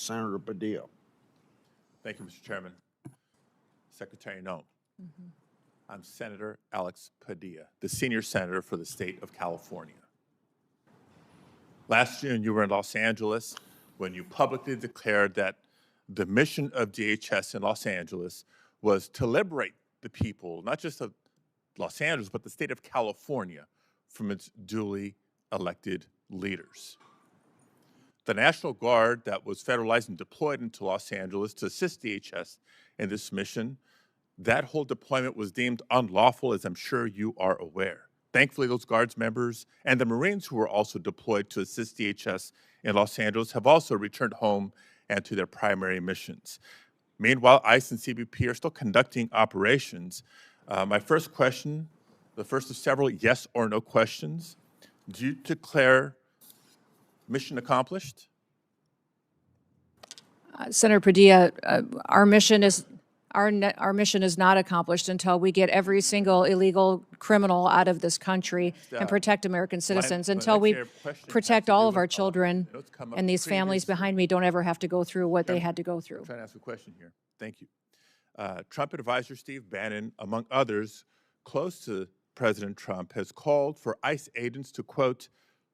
Senator Padilla. Thank you, Mr. Chairman. Secretary Noem. I'm Senator Alex Padilla, the senior senator for the state of California. Last June, you were in Los Angeles when you publicly declared that the mission of DHS in Los Angeles was to liberate the people, not just of Los Angeles, but the state of California from its duly elected leaders. The National Guard that was federalized and deployed into Los Angeles to assist DHS in this mission, that whole deployment was deemed unlawful, as I'm sure you are aware. Thankfully, those Guards members and the Marines who were also deployed to assist DHS in Los Angeles have also returned home and to their primary missions. Meanwhile, ICE and CBP are still conducting operations. My first question, the first of several yes or no questions, do you declare mission accomplished? Senator Padilla, our mission is not accomplished until we get every single illegal criminal out of this country and protect American citizens, until we protect all of our children and these families behind me don't ever have to go through what they had to go through. I'm trying to ask a question here. Thank you. Trump advisor Steve Bannon, among others close to President Trump, has called for ICE agents to, quote,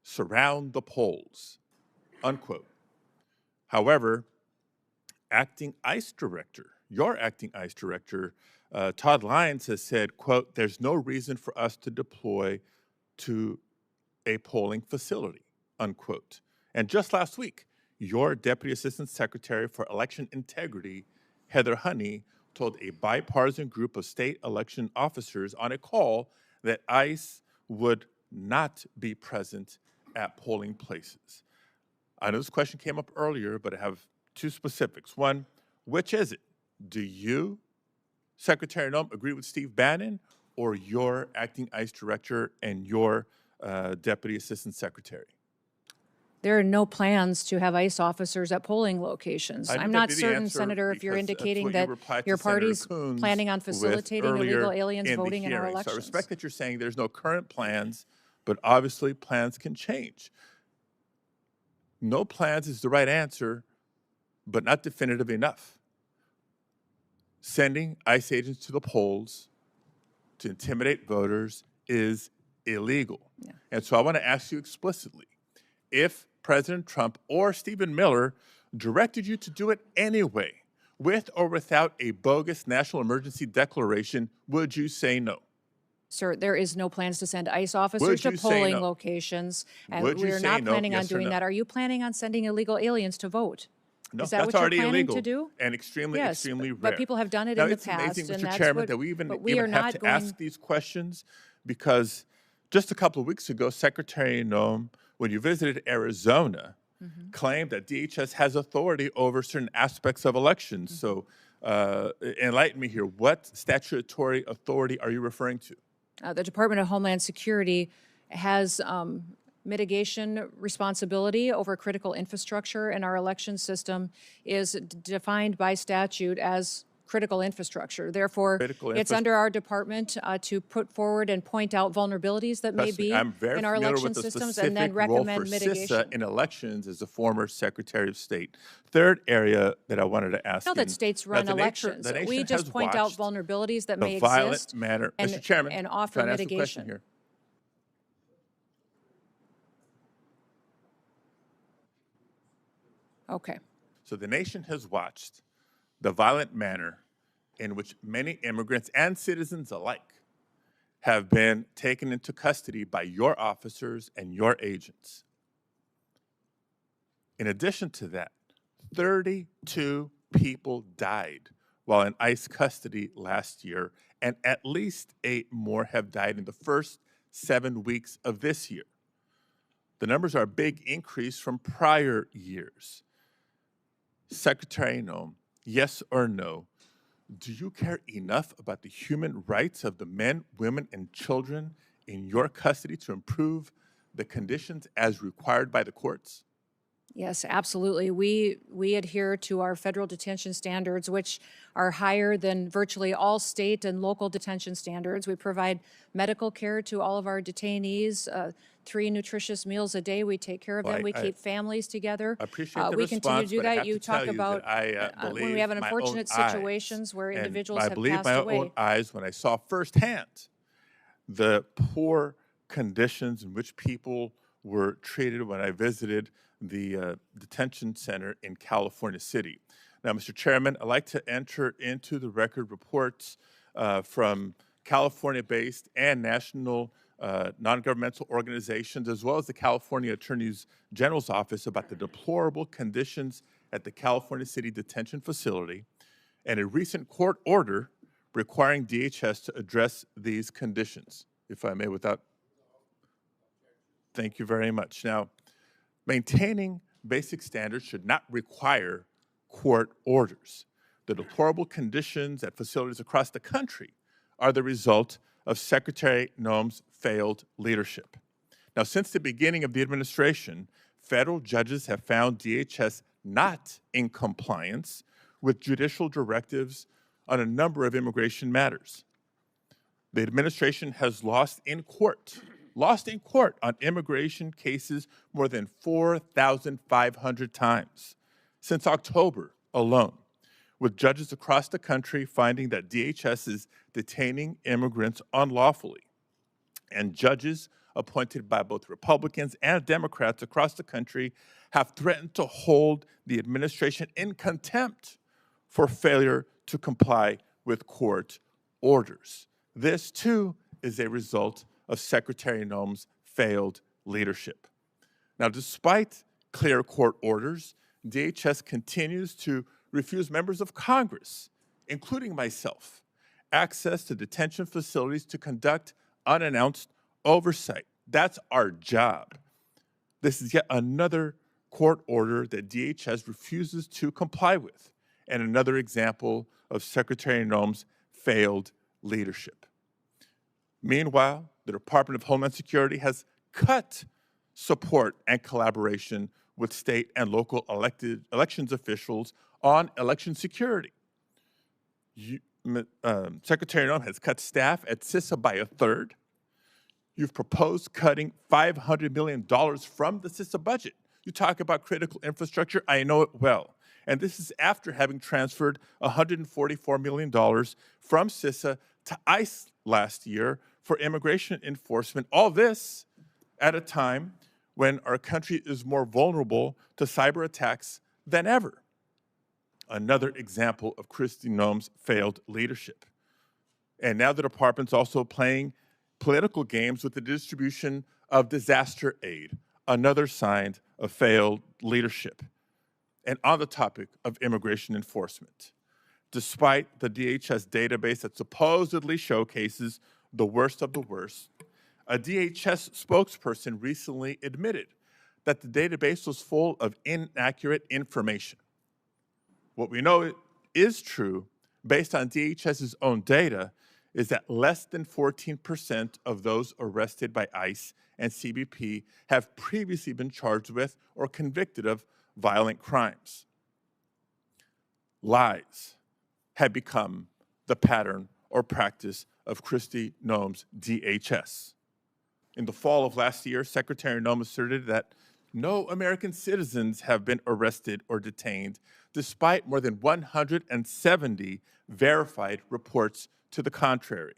surround the polls, unquote. However, your acting ICE director, Todd Lyons, has said, quote, there's no reason for us to deploy to a polling facility, unquote. And just last week, your Deputy Assistant Secretary for Election Integrity, Heather Honey, told a bipartisan group of state election officers on a call that ICE would not be present at polling places. I know this question came up earlier, but I have two specifics. One, which is it? Do you, Secretary Noem, agree with Steve Bannon, or your acting ICE director and your Deputy Assistant Secretary? There are no plans to have ICE officers at polling locations. I'm not certain, Senator, if you're indicating that your party's planning on facilitating illegal aliens voting in our elections. So I respect that you're saying there's no current plans, but obviously plans can change. No plans is the right answer, but not definitive enough. Sending ICE agents to the polls to intimidate voters is illegal. Yeah. And so I want to ask you explicitly, if President Trump or Stephen Miller directed you to do it anyway, with or without a bogus national emergency declaration, would you say no? Sir, there is no plans to send ICE officers to polling locations, and we're not planning on doing that. Are you planning on sending illegal aliens to vote? No, is that that's what already you're planning illegal to do? And extremely rare. But people have done it now, in the it's past, amazing, and Mr. that's Chairman, what, that we even are have not to ask these questions, because just a couple of weeks ago, Secretary Noem, when you visited Arizona, claimed that DHS has authority over certain aspects of elections. So enlighten me here. What statutory authority are you referring to? The Department of Homeland Security has mitigation responsibility over critical infrastructure, and our election system is defined by statute as critical infrastructure. Therefore, it's under our department to put forward and point out vulnerabilities that may be in our election systems, and then recommend mitigation. CISA in elections as a former Secretary of State. Third area that I wanted to ask you. I know that states run elections. We just point out vulnerabilities that may exist Mr. Chairman, and offer mitigation. Here. Okay. So the nation has watched the violent manner in which many immigrants and citizens alike have been taken into custody by your officers and your agents. In addition to that, 32 people died while in ICE custody last year, and at least 8 more have died in the first 7 weeks of this year. The numbers are a big increase from prior years. Secretary Noem, yes or no, do you care enough about the human rights of the men, women, and children in your custody to improve the conditions as required by the courts? Yes, absolutely. We adhere to our federal detention standards, which are higher than virtually all state and local detention standards. We provide medical care to all of our detainees, 3 nutritious meals a day. We take care of Well, them. We keep families together. I appreciate the We continue to response, do but I that. have to You tell talk you that about I when we have believe an my own unfortunate eyes. situations where And individuals I have believe passed my own away. eyes when I saw firsthand the poor conditions in which people were treated when I visited the detention center in California City. Now, Mr. Chairman, I'd like to enter into the record reports from California-based and national non-governmental organizations, as well as the California Attorney General's Office, about the deplorable conditions at the California City Detention Facility and a recent court order requiring DHS to address these conditions. If I may, without, thank you very much. Now, maintaining basic standards should not require court orders. The deplorable conditions at facilities across the country are the result of Secretary Noem's failed leadership. Now, since the beginning of the administration, federal judges have found DHS not in compliance with judicial directives on a number of immigration matters. The administration has lost in court on immigration cases more than 4,500 times since October alone, with judges across the country finding that DHS is detaining immigrants unlawfully. And judges appointed by both Republicans and Democrats across the country have threatened to hold the administration in contempt for failure to comply with court orders. This, too, is a result of Secretary Noem's failed leadership. Now, despite clear court orders, DHS continues to refuse members of Congress, including myself, access to detention facilities to conduct unannounced oversight. That's our job. This is yet another court order that DHS refuses to comply with, and another example of Secretary Noem's failed leadership. Meanwhile, the Department of Homeland Security has cut support and collaboration with state and local elections officials on election security. Secretary Noem has cut staff at CISA by a third. You've proposed cutting $500 million from the CISA budget. You talk about critical infrastructure, I know it well. And this is after having transferred $144 million from CISA to ICE last year for immigration enforcement. All this at a time when our country is more vulnerable to cyber attacks than ever. Another example of Kristi Noem's failed leadership. And now the department's also playing political games with the distribution of disaster aid, another sign of failed leadership. And on the topic of immigration enforcement, despite the DHS database that supposedly showcases the worst of the worst, a DHS spokesperson recently admitted that the database was full of inaccurate information. What we know is true, based on DHS's own data, is that less than 14% of those arrested by ICE and CBP have previously been charged with or convicted of violent crimes. Lies have become the pattern or practice of Kristi Noem's DHS. In the fall of last year, Secretary Noem asserted that no American citizens have been arrested or detained, despite more than 170 verified reports to the contrary.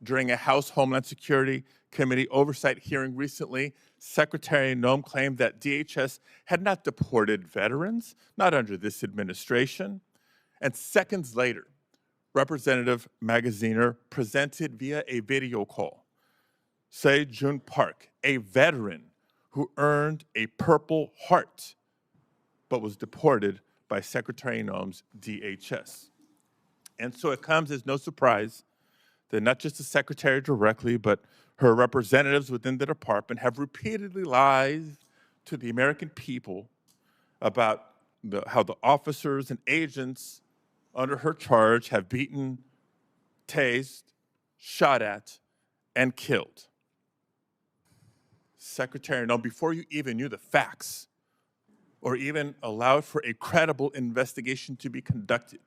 During a House Homeland Security Committee oversight hearing recently, Secretary Noem claimed that DHS had not deported veterans, not under this administration. And seconds later, Representative Magaziner presented via a video call Se-Jun Park, a veteran who earned a Purple Heart, but was deported by Secretary Noem's DHS. And so it comes as no surprise that not just the secretary directly, but her representatives within the department have repeatedly lied to the American people about how the officers and agents under her charge have beaten, tased, shot at, and killed. Secretary Noem, before you even knew the facts or even allowed for a credible investigation to be conducted.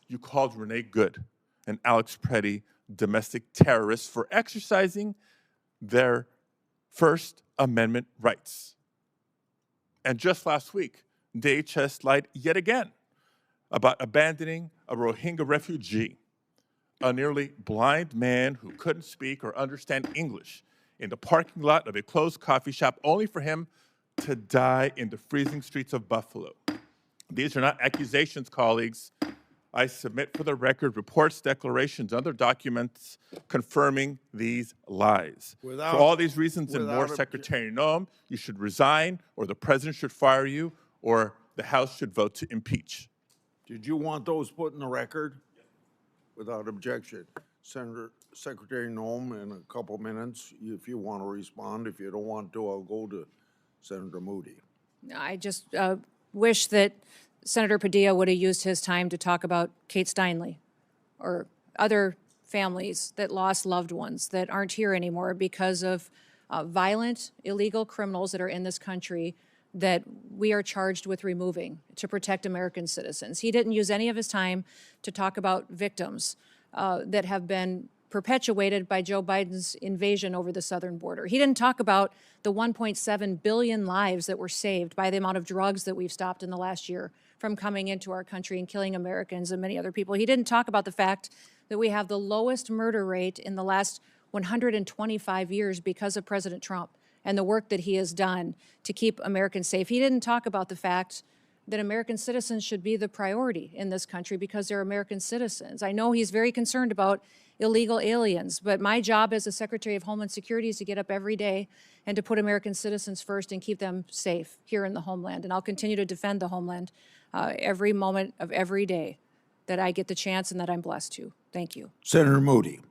You called Renee Good and Alex Preddy domestic terrorists for exercising their First Amendment rights. And just last week, DHS lied yet again about abandoning a Rohingya refugee, a nearly blind man who couldn't speak or understand English, in the parking lot of a closed coffee shop, only for him to die in the freezing streets of Buffalo. These are not accusations, colleagues. I submit for the record reports, declarations, other documents confirming these lies. For all these reasons and more, Secretary Noem, you should resign, or the president should fire you, or the House should vote to impeach. Did you want those put in the record? Without objection. Secretary Noem, in a couple minutes, if you want to respond. If you don't want to, I'll go to Senator Moody. I just wish that Senator Padilla would have used his time to talk about Kate Steinle or other families that lost loved ones that aren't here anymore because of violent, illegal criminals that are in this country that we are charged with removing to protect American citizens. He didn't use any of his time to talk about victims that have been perpetuated by Joe Biden's invasion over the southern border. He didn't talk about the 1.7 billion lives that were saved by the amount of drugs that we've stopped in the last year from coming into our country and killing Americans and many other people. He didn't talk about the fact that we have the lowest murder rate in the last 125 years because of President Trump and the work that he has done to keep Americans safe. He didn't talk about the fact that American citizens should be the priority in this country because they're American citizens. I know he's very concerned about illegal aliens, but my job as a Secretary of Homeland Security is to get up every day and to put American citizens first and keep them safe here in the homeland. And I'll continue to defend the homeland every moment of every day that I get the chance and that I'm blessed to. Thank you. Senator Moody.